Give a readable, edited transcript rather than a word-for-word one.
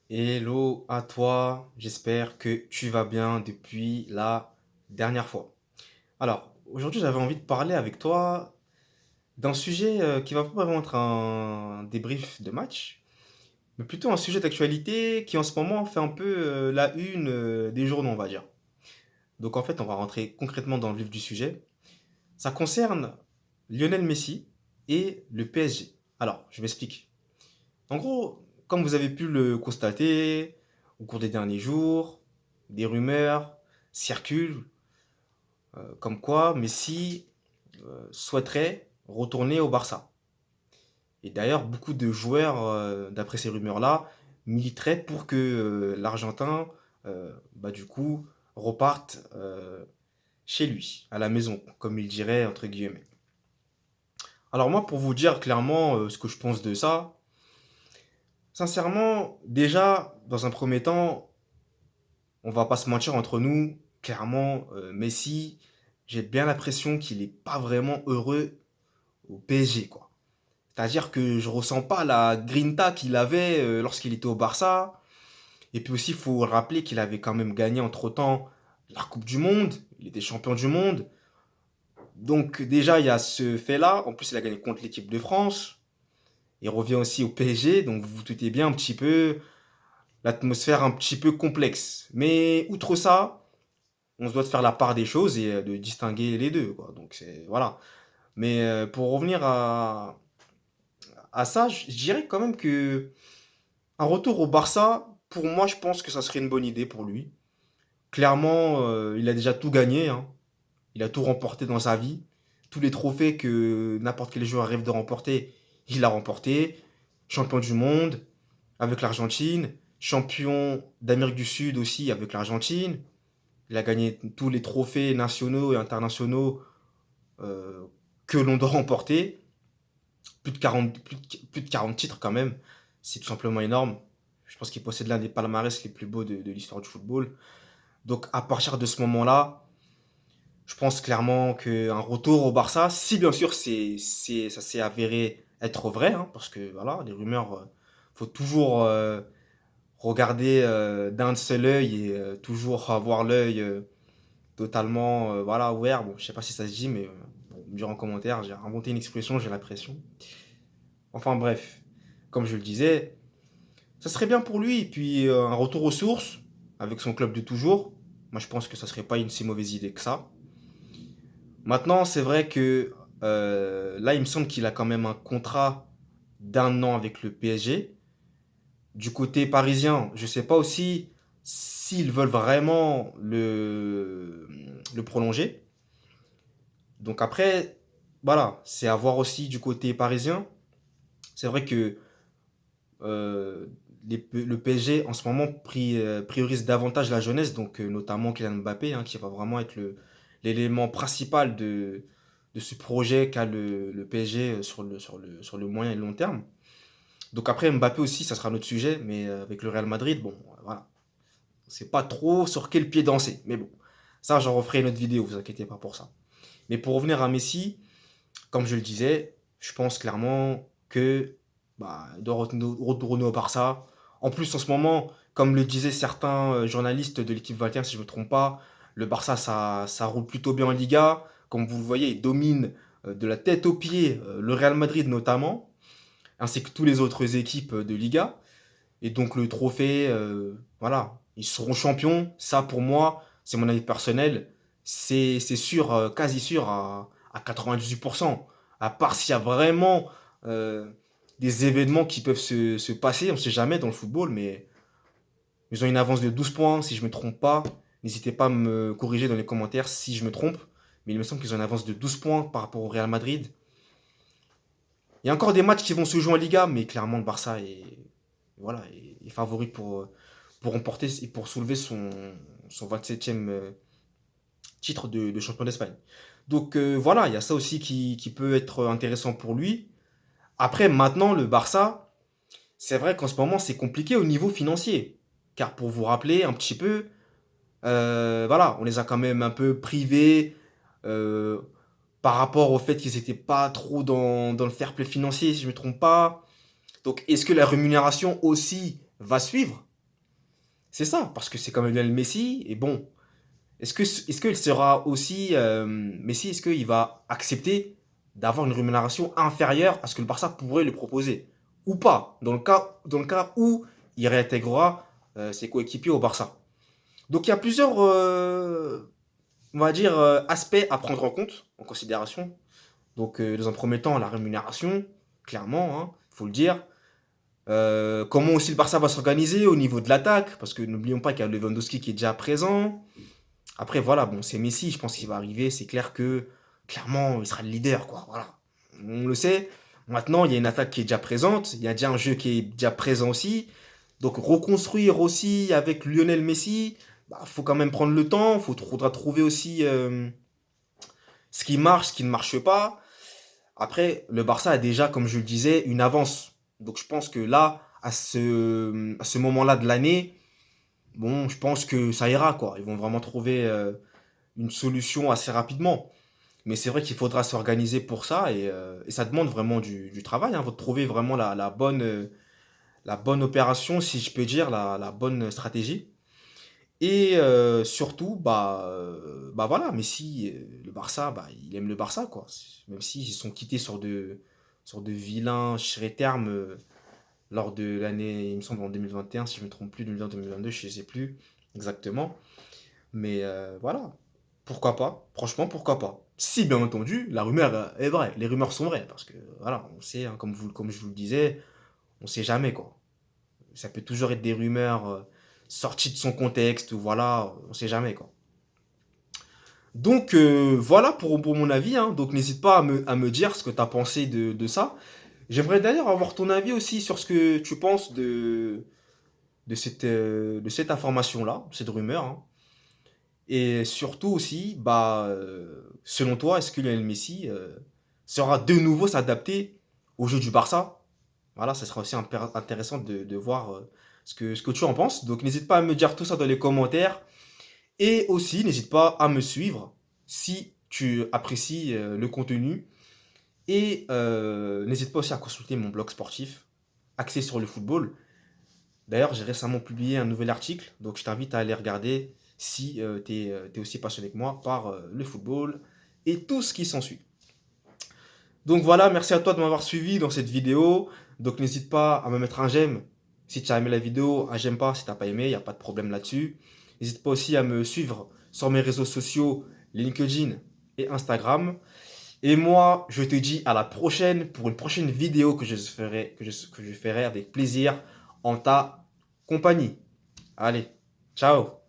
Hello à toi, j'espère que tu vas bien depuis la dernière fois. Alors, aujourd'hui j'avais envie de parler avec toi d'un sujet qui va pas vraiment être un débrief de match, mais plutôt un sujet d'actualité qui en ce moment fait un peu la une des journaux, on va dire. Donc en fait, on va rentrer concrètement dans le vif du sujet. Ça concerne Lionel Messi et le PSG. Alors, je m'explique. En gros, comme vous avez pu le constater au cours des derniers jours, des rumeurs circulent comme quoi Messi souhaiterait retourner au Barça. Et d'ailleurs, beaucoup de joueurs, d'après ces rumeurs-là, militeraient pour que l'Argentin, du coup, reparte chez lui, à la maison, comme il dirait, entre guillemets. Alors moi, pour vous dire clairement ce que je pense de ça, sincèrement, déjà, dans un premier temps, on va pas se mentir entre nous, clairement, Messi, j'ai bien l'impression qu'il est pas vraiment heureux au PSG, quoi. C'est-à-dire que je ressens pas la grinta qu'il avait lorsqu'il était au Barça. Et puis aussi, il faut rappeler qu'il avait quand même gagné entre-temps la Coupe du Monde. Il était champion du monde. Donc déjà, il y a ce fait-là. En plus, il a gagné contre l'équipe de France. Il revient aussi au PSG. Donc vous vous doutez bien un petit peu l'atmosphère un petit peu complexe. Mais outre ça, on se doit de faire la part des choses et de distinguer les deux, quoi. Donc c'est voilà. Mais pour revenir à ça, je dirais quand même que un retour au Barça, pour moi, je pense que ça serait une bonne idée pour lui. Clairement, il a déjà tout gagné, hein. Il a tout remporté dans sa vie. Tous les trophées que n'importe quel joueur rêve de remporter, il a remporté. Champion du monde avec l'Argentine, champion d'Amérique du Sud aussi avec l'Argentine. Il a gagné tous les trophées nationaux et internationaux euh, que l'on doit remporter. Plus de 40 titres quand même. C'est tout simplement énorme. Je pense qu'il possède l'un des palmarès les plus beaux de l'histoire du football. Donc à partir de ce moment-là, je pense clairement qu'un retour au Barça, si bien sûr ça s'est avéré être vrai, hein, parce que voilà, les rumeurs, faut toujours regarder d'un seul œil et toujours avoir l'œil totalement voilà, ouvert. Bon, je sais pas si ça se dit, mais bon, me dire en commentaire, j'ai inventé une expression, j'ai l'impression. Enfin bref, comme je le disais, ça serait bien pour lui. Et puis un retour aux sources avec son club de toujours. Moi, je pense que ça serait pas une si mauvaise idée que ça. Maintenant, c'est vrai que là, il me semble qu'il a quand même un contrat d'un an avec le PSG. Du côté parisien, je sais pas aussi s'ils veulent vraiment le prolonger. Donc après, voilà, c'est à voir aussi du côté parisien. C'est vrai que euh, le PSG en ce moment priorise davantage la jeunesse, donc notamment Kylian Mbappé, hein, qui va vraiment être l'élément principal de ce projet qu'a le PSG sur le moyen et le long terme. Donc après Mbappé aussi, ça sera notre sujet, mais avec le Real Madrid, bon, voilà, c'est pas trop sur quel pied danser. Mais bon, ça j'en referai une autre vidéo, vous inquiétez pas pour ça. Mais pour revenir à Messi, comme je le disais, je pense clairement que il doit retourner au Barça. En plus, en ce moment, comme le disaient certains journalistes de l'équipe 21, si je ne me trompe pas, le Barça, ça roule plutôt bien en Liga. Comme vous le voyez, il domine de la tête aux pieds le Real Madrid notamment, ainsi que toutes les autres équipes de Liga. Et donc le trophée, voilà, ils seront champions. Ça, pour moi, c'est mon avis personnel. C'est sûr, quasi sûr à 98%. À part s'il y a vraiment euh, des événements qui peuvent se passer, on ne sait jamais dans le football, mais ils ont une avance de 12 points, si je ne me trompe pas. N'hésitez pas à me corriger dans les commentaires si je me trompe. Mais il me semble qu'ils ont une avance de 12 points par rapport au Real Madrid. Il y a encore des matchs qui vont se jouer en Liga, mais clairement le Barça voilà, est favori pour remporter et pour soulever son 27e titre de champion d'Espagne. Donc voilà, il y a ça aussi qui peut être intéressant pour lui. Après, maintenant, le Barça, c'est vrai qu'en ce moment, c'est compliqué au niveau financier. Car pour vous rappeler un petit peu, voilà, on les a quand même un peu privés euh, par rapport au fait qu'ils n'étaient pas trop dans le fair play financier, si je ne me trompe pas. Donc, est-ce que la rémunération aussi va suivre? C'est ça, parce que c'est quand même Lionel Messi, et bon, est-ce qu'il sera aussi, Messi, est-ce qu'il va accepter d'avoir une rémunération inférieure à ce que le Barça pourrait lui proposer? Ou pas, dans le cas où il réintégrera ses coéquipiers au Barça. Donc il y a plusieurs, on va dire, aspects à prendre en compte, en considération. Donc dans un premier temps, la rémunération, clairement, hein, faut le dire. Comment aussi le Barça va s'organiser au niveau de l'attaque, parce que n'oublions pas qu'il y a Lewandowski qui est déjà présent. Après, voilà, bon, c'est Messi, je pense qu'il va arriver. C'est clair que, clairement, il sera le leader, quoi. Voilà. On le sait. Maintenant, il y a une attaque qui est déjà présente. Il y a déjà un jeu qui est déjà présent aussi. Donc, reconstruire aussi avec Lionel Messi, bah, faut quand même prendre le temps. Faudra trouver aussi ce qui marche, ce qui ne marche pas. Après, le Barça a déjà, comme je le disais, une avance. Donc, je pense que là, à ce moment-là de l'année, bon, je pense que ça ira, quoi. Ils vont vraiment trouver une solution assez rapidement. Mais c'est vrai qu'il faudra s'organiser pour ça et ça demande vraiment du travail, hein. Faut trouver vraiment la bonne opération, si je peux dire, la bonne stratégie. Et surtout, bah voilà, Messi, le Barça, bah, il aime le Barça, quoi. Même s'ils sont quittés sur de vilains termes lors de l'année, il me semble en 2021, si je ne me trompe plus, 2021-2022, je ne sais plus exactement. Mais voilà, pourquoi pas? Franchement, pourquoi pas? Si, bien entendu, la rumeur est vraie. Les rumeurs sont vraies. Parce que, voilà, on sait, hein, comme je vous le disais, on sait jamais, quoi. Ça peut toujours être des rumeurs sorties de son contexte, ou voilà, on sait jamais, quoi. Donc, voilà pour mon avis, hein. Donc, n'hésite pas à me dire ce que tu as pensé de ça. J'aimerais d'ailleurs avoir ton avis aussi sur ce que tu penses de cette information-là, cette rumeur, hein. Et surtout aussi, selon toi, est-ce que Lionel Messi sera de nouveau s'adapter au jeu du Barça? Voilà, ça sera aussi intéressant de voir ce que tu en penses. Donc n'hésite pas à me dire tout ça dans les commentaires. Et aussi, n'hésite pas à me suivre si tu apprécies le contenu. Et n'hésite pas aussi à consulter mon blog sportif axé sur le football. D'ailleurs, j'ai récemment publié un nouvel article, donc je t'invite à aller regarder si tu es, aussi passionné que moi par le football et tout ce qui s'ensuit. Donc voilà, merci à toi de m'avoir suivi dans cette vidéo. Donc n'hésite pas à me mettre un j'aime si tu as aimé la vidéo, un j'aime pas si tu n'as pas aimé, il n'y a pas de problème là-dessus. N'hésite pas aussi à me suivre sur mes réseaux sociaux, LinkedIn et Instagram. Et moi, je te dis à la prochaine pour une prochaine vidéo que je ferai avec plaisir en ta compagnie. Allez, ciao!